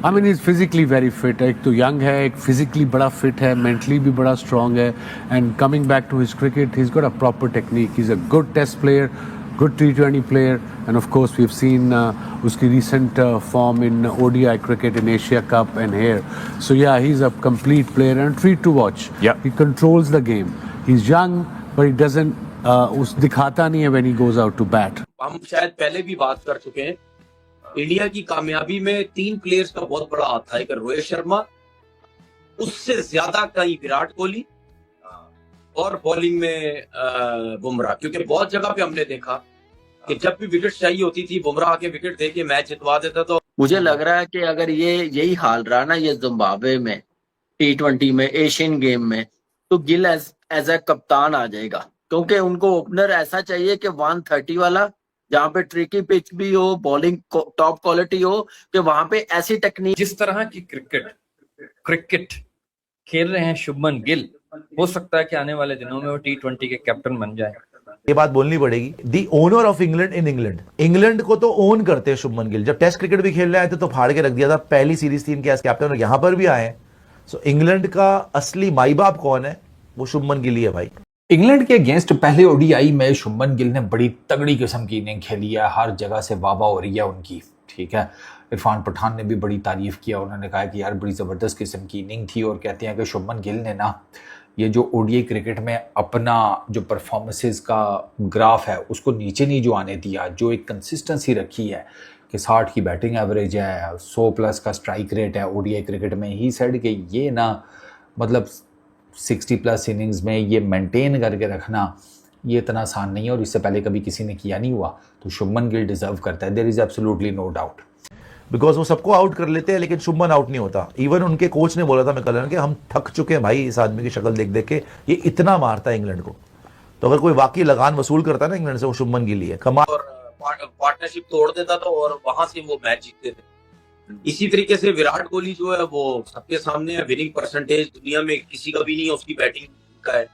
I mean is physically very fit, एक तो young है, एक फिजिकली बड़ा फिट है, मेंटली भी बड़ा स्ट्रॉन्ग है, and coming back to his cricket he is got a proper technique, he is a good test player, good T20 player, and of course we've seen uski recent form in ODI cricket in Asia Cup and here. So yeah, he's a complete player and a treat to watch. Yeah. He controls the game. He's young, but he doesn't us dikhata nahi hai when he goes out to bat. हम शायद पहले भी बात कर चुके हैं, India की कामयाबी में 3 प्लेयर्स का बहुत बड़ा हाथ है, रोहित शर्मा, उससे ज्यादा कहीं विराट कोहली और बॉलिंग में बुमराह, क्योंकि बहुत जगह पे हमने देखा कि जब भी विकेट चाहिए होती थी बुमराह आके विकेट देके मैच जितवा देता। तो मुझे लग रहा है कि अगर ये यही हाल रहा ना ये जिम्बाब्वे में T20 में एशियन गेम में, तो गिल एज ए कप्तान आ जाएगा, क्योंकि उनको ओपनर ऐसा चाहिए कि 130 वाला, जहाँ पे ट्रिकी पिच भी हो, बॉलिंग टॉप क्वालिटी हो, कि वहां पे ऐसी टेक्निक। जिस तरह की क्रिकेट खेल रहे हैं शुभमन गिल, हो सकता है कि आने वाले दिनों में वो T20 के कैप्टन बन जाए। ये बात बोलनी पड़ेगी, the owner of England in England को तो ओन करते हैं शुभमन गिल। जब टेस्ट क्रिकेट भी खेलने आए थे तो फाड़ के रख दिया था, पहली सीरीज थी इनके एज कैप्टन और यहां पर भी आए हैं। सो इंग्लैंड का असली माई बाप कौन है? वो शुभमन गिल ही है भाई। इंग्लैंड के अगेंस्ट पहले ओडीआई में शुभमन गिल ने बड़ी तगड़ी किस्म की इनिंग खेली है, हर जगह से वाह हो रही है उनकी, ठीक है। इरफान पठान ने भी बड़ी तारीफ किया, उन्होंने कहा कि यार बड़ी ज़बरदस्त किस्म की इनिंग थी, और कहते हैं कि शुभमन गिल ने ना ये जो ओडीआई क्रिकेट में अपना जो परफॉर्मेंसेस का ग्राफ है उसको नीचे नहीं जो आने दिया, जो एक कंसिस्टेंसी रखी है कि 60 की बैटिंग एवरेज है, 100 प्लस का स्ट्राइक रेट है ओडीआई क्रिकेट में। ही सेड कि ये ना मतलब 60 प्लस इनिंग्स में ये मेंटेन करके रखना ये इतना आसान नहीं है, और इससे पहले कभी किसी ने किया नहीं हुआ। तो शुभमन गिल डिजर्व करता है, there is absolutely no doubt, because वो सबको आउट कर लेते हैं लेकिन शुभमन आउट नहीं होता। इवन उनके कोच ने बोला था मैकलम कि हम थक चुके हैं भाई इस आदमी की शक्ल देख देख के, ये इतना मारता है इंग्लैंड को। तो अगर कोई वाकई लगान वसूल करता है ना इंग्लैंड से, वो शुभमन गिल ही है। कमाल, और पार्टनरशिप तोड़ देता था और वहां से वो मैच जीतते थे। इसी तरीके से विराट कोहली जो है वो सबके सामने है, विनिंग परसेंटेज दुनिया में किसी का भी नहीं है, उसकी बैटिंग का है।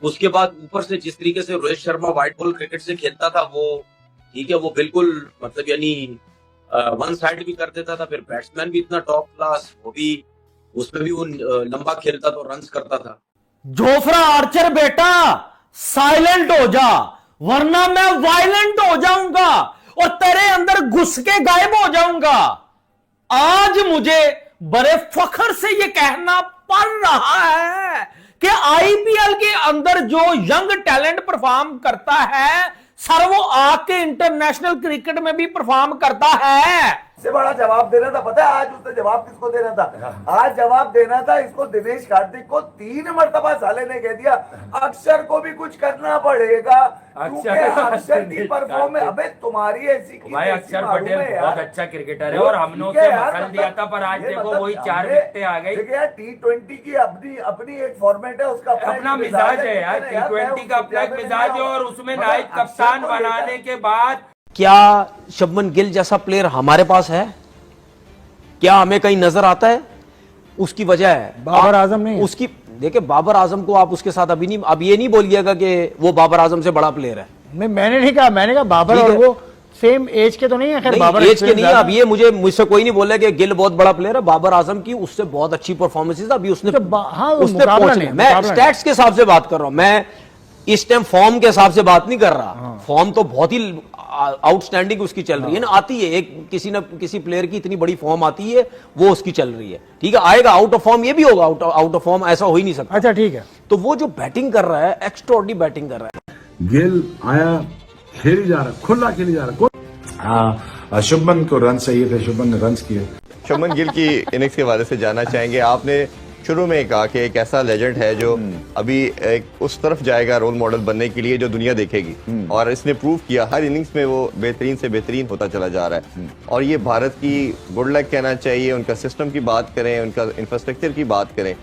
उसके बाद ऊपर से जिस तरीके से Rohit Sharma white ball cricket से खेलता था, वो ठीक है, वो बिल्कुल मतलब यानी वन साइड भी कर देता था। फिर बैट्समैन भी इतना टॉप क्लास, वो भी उसमें भी वो लंबा खेलता तो रन्स करता था। जोफ्रा आर्चर बेटा साइलेंट हो जा, वरना मैं वायलेंट हो जाऊंगा और तेरे अंदर घुस के गायब हो जाऊंगा। आज मुझे बड़े फख्र से यह कहना पड़ रहा है कि आईपीएल के अंदर जो यंग टैलेंट परफॉर्म करता है सर, वो आके इंटरनेशनल क्रिकेट में भी परफॉर्म करता है। से बड़ा जवाब देना था, पता है आज उसने जवाब किसको देना था? आज जवाब देना था इसको, दिनेश कार्तिक को। 3 मरतबा साले ने कह दिया अक्षर को भी कुछ करना पड़ेगा, अक्षर की परफॉर्मेंस। अबे तुम्हारी ऐसी की भाई, अक्षर पटेल बहुत अच्छा क्रिकेटर है और हमने उसे मसल दिया था, पर आज देखो वही 4 विकेटें आ गई। देखिए यार, T20 की अपनी एक फॉर्मेट है, उसका अपना मिजाज है यार, T20 का अपना एक मिजाज है, और उसमें नाइब कप्तान बनाने के बाद क्या शुभमन गिल जैसा प्लेयर हमारे पास है? क्या हमें कहीं नजर आता है? उसकी वजह है बाबर आजम नहीं। उसकी देखिए, बाबर आजम को आप उसके साथ अब ये नहीं बोलिएगा कि वो बाबर आजम से बड़ा प्लेयर है। मैंने नहीं कहा, मैंने कहा बाबर और वो सेम एज के तो नहीं है। खैर बाबर एज के नहीं है। अब ये मुझसे कोई नहीं बोला कि गिल बहुत बड़ा प्लेयर है। बाबर आजम की उससे बहुत अच्छी परफॉर्मेंस अभी उसने मैं स्टैट्स के हिसाब से बात कर रहा हूं, मैं इस टाइम फॉर्म के हिसाब से बात नहीं कर रहा। फॉर्म तो बहुत ही आउटस्टैंडिंग उसकी चल रही है ना, आती है एक किसी प्लेयर की इतनी बड़ी फॉर्म आती है, वो उसकी चल रही है, ठीक है। आएगा आउट ऑफ फॉर्म, ये भी होगा आउट ऑफ फॉर्म, ऐसा हो ही नहीं सकता। अच्छा ठीक है। तो वो जो बैटिंग कर रहा है, एक्स्ट्राऑर्डिनरी बैटिंग कर रहा है। गिल आया, खेल जा रहा, खुला खेल जा रहा। शुभमन को रन चाहिए थे, शुभमन ने रन किए। शुभमन गिल की इनिंग्स के बारे से जानना चाहेंगे। आपने शुरू में कहा कि एक ऐसा लेजेंड है जो अभी एक उस तरफ जाएगा रोल मॉडल बनने के लिए जो दुनिया देखेगी, और इसने प्रूव किया हर इनिंग्स में वो बेहतरीन से बेहतरीन होता चला जा रहा है। और ये भारत की गुड लक कहना चाहिए, उनका सिस्टम की बात करें, उनका इंफ्रास्ट्रक्चर की बात करें,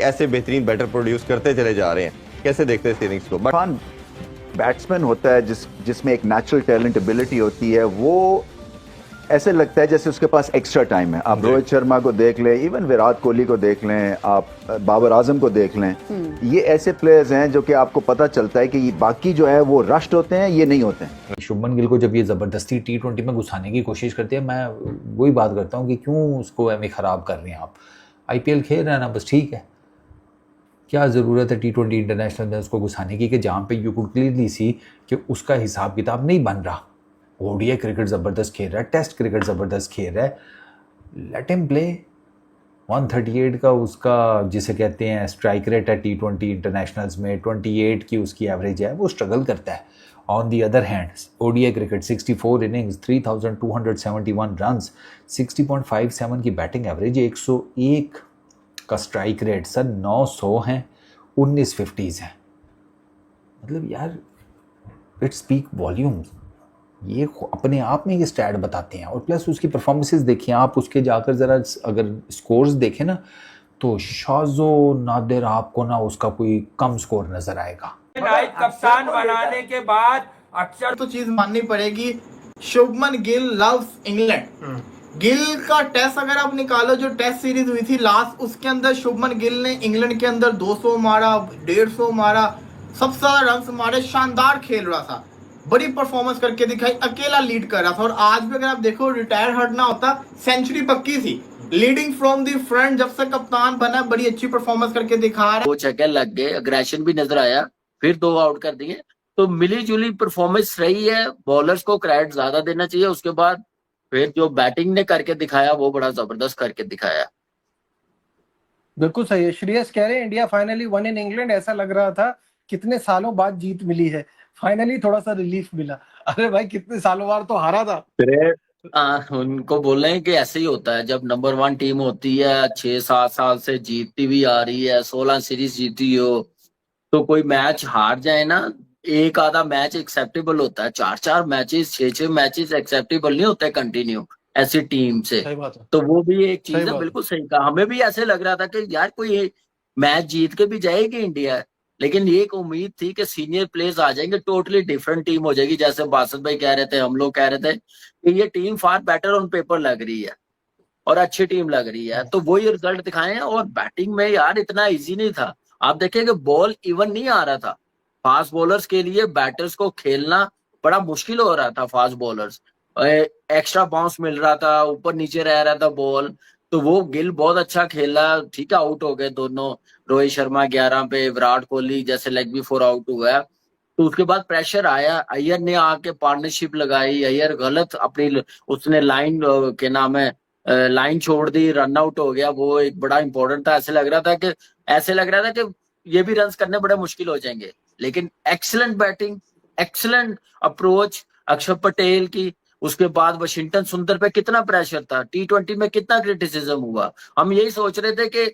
ऐसे बेहतरीन बैटर प्रोड्यूस करते चले जा रहे हैं। कैसे देखते हैं इस इनिंग्स को? बैट्समैन होता है जिसमें एक नेचुरल टैलेंट एबिलिटी होती है, वो ऐसे लगता है जैसे उसके पास एक्स्ट्रा टाइम है। आप रोहित शर्मा को देख लें, इवन विराट कोहली को देख लें, आप बाबर आजम को देख लें, ये ऐसे प्लेयर्स हैं जो कि आपको पता चलता है कि बाकी जो है वो रश्ड होते हैं, ये नहीं होते हैं। शुभमन गिल को जब ये ज़बरदस्ती T20 में घुसाने की कोशिश करते हैं, मैं वही बात करता हूँ कि क्यों उसको एम ख़राब कर रहे हैं आप। IPL खेल रहे हैं ना, बस ठीक है, क्या ज़रूरत है T20 इंटरनेशनल में उसको घुसाने की, कि जहाँ पे यू कुड क्लियरली सी कि उसका हिसाब किताब नहीं बन रहा। ODI क्रिकेट ज़बरदस्त खेल रहा है, टेस्ट क्रिकेट ज़बरदस्त खेल रहा है, लेट हिम प्ले। 138 का उसका जिसे कहते हैं स्ट्राइक रेट है T20 इंटरनेशनल्स में, 28 की उसकी एवरेज है, वो स्ट्रगल करता है। On the other hand ODI cricket 64 innings, 3271 runs, 60.57 की बैटिंग एवरेज, 101 का स्ट्राइक रेट, सर 900 हैं, 19 50s हैं। मतलब यार इट स्पीक वॉल्यूम्स। ये अपने आप में ये स्टैट बताते हैं। और प्लस उसकी परफॉर्मेंसेस देखिए आप, उसके जाकर ज़रा अगर स्कोर्स देखें ना, तो शाज़ो नादिर आपको ना उसका कोई कम स्कोर नज़र आएगा। नाइट कप्तान बनाने के बाद अक्षर तो चीज माननी पड़ेगी, शुभमन गिल लव्स इंग्लैंड। गिल का टेस्ट अगर आप निकालो, जो टेस्ट सीरीज हुई थी लास्ट, उसके अंदर शुभमन गिल ने इंग्लैंड के अंदर 200 मारा, 150 मारा, सबसे ज्यादा रन मारे, शानदार खेल रहा था, बड़ी परफॉर्मेंस करके दिखाई, अकेला लीड कर रहा था। और आज भी अगर आप देखो, रिटायर हटना होता, सेंचुरी पक्की थी, लीडिंग फ्रॉम द फ्रंट, जब से कप्तान बना बड़ी अच्छी परफॉर्मेंस करके दिखा रहा है। 2 छक्के लग गए, अग्रेशन भी नजर आया, फिर 2 आउट कर दिए, तो मिली जुली परफॉर्मेंस रही है। बॉलर्स को क्रेडिट ज्यादा देना चाहिए। उसके बाद फिर जो बैटिंग ने करके दिखाया वो बड़ा जबरदस्त करके दिखाया। बिल्कुल सही है, श्रेयस कह रहे हैं India finally one in England. ऐसा लग रहा था कितने सालों बाद जीत मिली है, फाइनली थोड़ा सा रिलीफ मिला। अरे भाई कितने सालों बाद तो हारा था। उनको बोले कि ऐसे ही होता है, जब नंबर 1 टीम होती है, 6-7 साल से जीतती हुई आ रही है, 16 सीरीज जीती हो, तो कोई मैच हार जाए ना, एक आधा मैच एक्सेप्टेबल होता है, 4-4 मैचेस, 6-6 मैचेस एक्सेप्टेबल नहीं होते कंटिन्यू ऐसी टीम से। सही बात है। तो वो भी एक चीज सही है, बात। बिल्कुल सही कहा। हमें भी ऐसे लग रहा था कि यार कोई मैच जीत के भी जाएगी इंडिया, लेकिन ये एक उम्मीद थी कि सीनियर प्लेयर्स आ जाएंगे, टोटली डिफरेंट टीम हो जाएगी। जैसे बासत भाई कह रहे थे, हम लोग कह रहे थे कि ये team far better on paper लग रही है और अच्छी टीम लग रही है, तो वो ये रिजल्ट दिखाए हैं। और बैटिंग में यार इतना इजी नहीं था, आप देखें कि बॉल इवन नहीं आ रहा था। फास्ट बॉलर्स के लिए बैटर्स को खेलना बड़ा मुश्किल हो रहा था। फास्ट बॉलर्स एक्स्ट्रा बाउंस मिल रहा था, ऊपर नीचे रह रहा था बॉल, तो वो गिल बहुत अच्छा खेला। ठीक है, आउट हो गए दोनों, रोहित शर्मा 11 पे, विराट कोहली जैसे लेग बिफोर आउट हुआ है। तो उसके बाद प्रेशर आया, अय्यर ने आके पार्टनरशिप लगाई, अय्यर गलत अपनी उसने लाइन के नाम है लाइन छोड़ दी, रन आउट हो गया, वो एक बड़ा इंपॉर्टेंट था। ऐसे लग रहा था कि ये भी रन करने बड़े मुश्किल हो जाएंगे, लेकिन एक्सीलेंट बैटिंग, एक्सीलेंट अप्रोच अक्षर पटेल की। उसके बाद वाशिंगटन सुंदर पे कितना प्रेशर था, T20 में कितना क्रिटिसिज्म हुआ। हम यही सोच रहे थे कि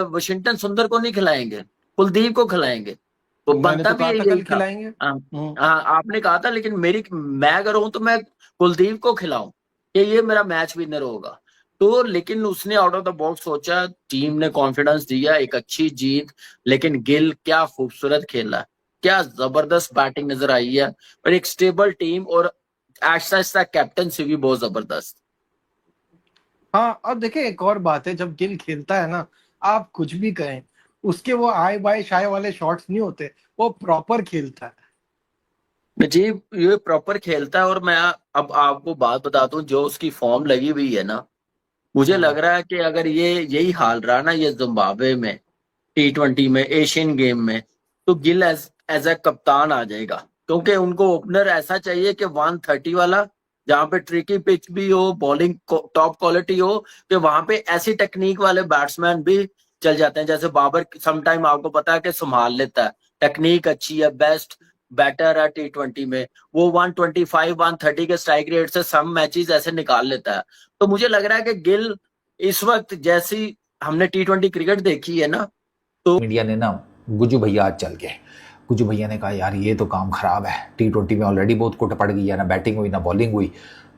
वाशिंगटन सुंदर को नहीं खिलाएंगे, कुलदीप को खिलाएंगे, तो बनता भी यही था। हाँ, आपने कहा था, लेकिन मैं अगर हूं तो मैं कुलदीप को खिलाऊं कि ये मेरा मैच विनर होगा। तो लेकिन उसने आउट ऑफ द बॉक्स सोचा, टीम ने कॉन्फिडेंस दिया, एक अच्छी जीत। लेकिन गिल क्या खूबसूरत खेला, क्या जबरदस्त बैटिंग नजर आई है, और एक स्टेबल टीम, और ऐसा कैप्टनसी भी बहुत जबरदस्त। हाँ, अब देखिए एक और बात है, जब गिल खेलता है ना, आप कुछ भी कहें, उसके वो आए बाय शाय वाले शॉट्स नहीं होते, वो प्रॉपर खेलता है। जी, ये प्रॉपर खेलता है। और मैं अब आपको बात बता दूं, जो उसकी फॉर्म लगी हुई है ना, मुझे लग रहा है कि अगर ये यही हाल रहा ना, ये जिम्बाब्वे में T20 में, एशियन गेम में, तो गिल एज ए कप्तान आ जाएगा। क्योंकि उनको ओपनर ऐसा चाहिए कि 130 वाला, जहां पे ट्रिकी पिच भी हो, बॉलिंग टॉप क्वालिटी हो, कि वहां पे ऐसी टेक्निक वाले बैट्समैन भी चल जाते हैं। जैसे बाबर समटाइम आपको पता है कि संभाल लेता है, टेक्निक अच्छी है, बेस्ट बैटर है T20 में, वो 125 130 के स्ट्राइक रेट से सम मैचेस ऐसे निकाल लेता है। तो मुझे लग रहा है कि गिल इस वक्त, जैसी हमने T20 क्रिकेट देखी है ना, तो इंडिया ने ना गुज्जू भैया आज चल गए। गुज्जू भैया ने कहा यार ये तो काम खराब है, T20 में ऑलरेडी बहुत कुट पड़ गई है, ना बैटिंग हुई ना बॉलिंग हुई,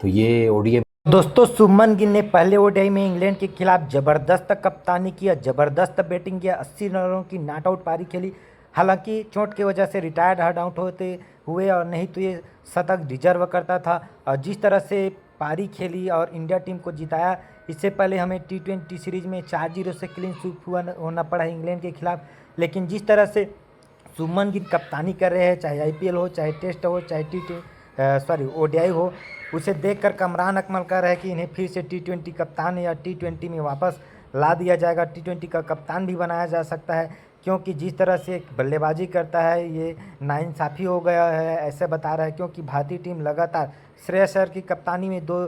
तो ये ODI। दोस्तों, शुभमन गिल ने पहले ODI में इंग्लैंड के खिलाफ जबरदस्त कप्तानी किया, जबरदस्त बैटिंग किया, 80 रनों की नॉट आउट पारी खेली। हालांकि चोट की वजह से रिटायर्ड हर्ड आउट होते हुए, और नहीं तो ये शतक डिजर्व करता था। और जिस तरह से पारी खेली और इंडिया टीम को जिताया। इससे पहले हमें T20 सीरीज में 4-0 से क्लीन स्वीप होना पड़ा इंग्लैंड के खिलाफ, लेकिन जिस तरह से शुभमन गिल कप्तानी कर रहे हैं, चाहे IPL हो, चाहे टेस्ट हो, चाहे ODI हो, उसे देखकर कमरान अकमल कह रहे हैं कि इन्हें फिर से T20 कप्तान या T20 में वापस ला दिया जाएगा, T20 का कप्तान भी बनाया जा सकता है, क्योंकि जिस तरह से बल्लेबाजी करता है ये नाइंसाफ़ी हो गया है, ऐसे बता रहा है। क्योंकि भारतीय टीम लगातार श्रेयस अय्यर की कप्तानी में 2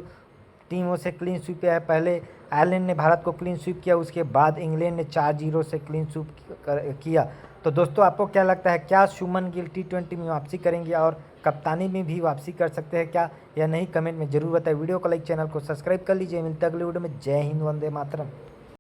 टीमों से क्लीन स्वीप किया है। पहले आयरलैंड ने भारत को क्लीन स्वीप किया, उसके बाद इंग्लैंड ने 4-0 से क्लीन स्वीप किया। तो दोस्तों आपको क्या लगता है, क्या शुभमन गिल T20 में वापसी करेंगे और कप्तानी में भी वापसी कर सकते हैं क्या या नहीं, कमेंट में जरूर बताएं। वीडियो को लाइक, चैनल को सब्सक्राइब कर लीजिए। मिलते हैं अगले वीडियो में। जय हिंद, वंदे मातरम।